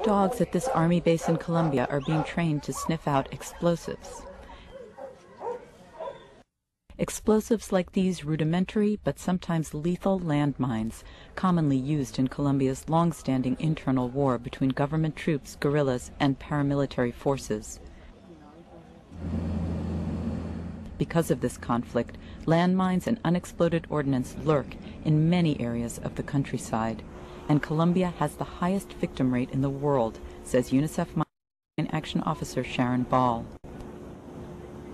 Dogs at this army base in Colombia are being trained to sniff out explosives. Explosives like these rudimentary but sometimes lethal landmines, commonly used in Colombia's long-standing internal war between government troops, guerrillas, and paramilitary forces. Because of this conflict, landmines and unexploded ordnance lurk in many areas of the countryside, and Colombia has the highest victim rate in the world, says UNICEF Mine Action Officer Sharon Ball.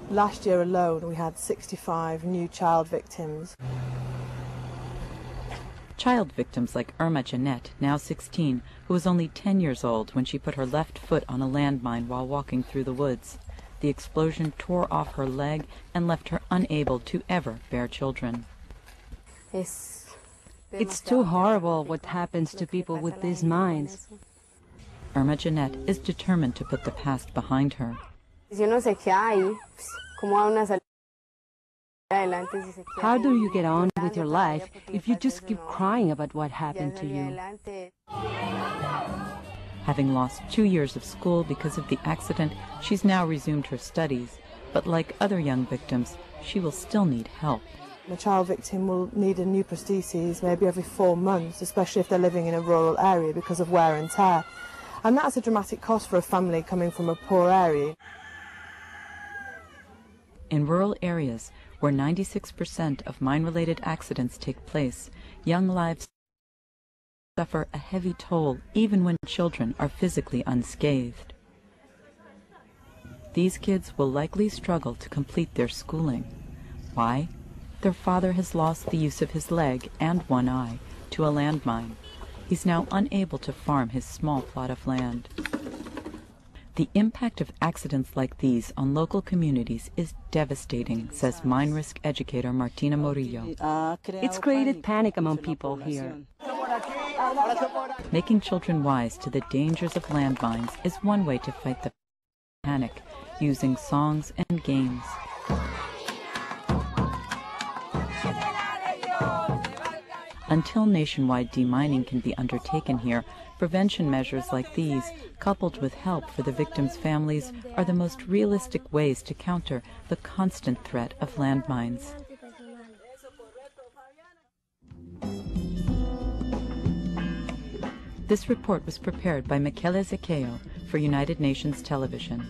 Last year alone, we had 65 new child victims. Child victims like Irma Jeanette, now 16, who was only 10 years old when she put her left foot on a landmine while walking through the woods. The explosion tore off her leg and left her unable to ever bear children. It's too horrible what happens to people with these mines. Irma Jeanette is determined to put the past behind her. How do you get on with your life if you just keep crying about what happened to you? Having lost 2 years of school because of the accident, she's now resumed her studies. But like other young victims, she will still need help. A child victim will need a new prosthesis maybe every 4 months, especially if they're living in a rural area because of wear and tear. And that's a dramatic cost for a family coming from a poor area. In rural areas, where 96% of mine-related accidents take place, young lives suffer a heavy toll even when children are physically unscathed. These kids will likely struggle to complete their schooling. Why? Their father has lost the use of his leg and one eye to a landmine. He's now unable to farm his small plot of land. The impact of accidents like these on local communities is devastating, says mine risk educator Martina Morillo. It's created panic among people here. Making children wise to the dangers of landmines is one way to fight the panic, using songs and games. Until nationwide demining can be undertaken here, prevention measures like these, coupled with help for the victims' families, are the most realistic ways to counter the constant threat of landmines. This report was prepared by Michele Zeccheo for United Nations Television.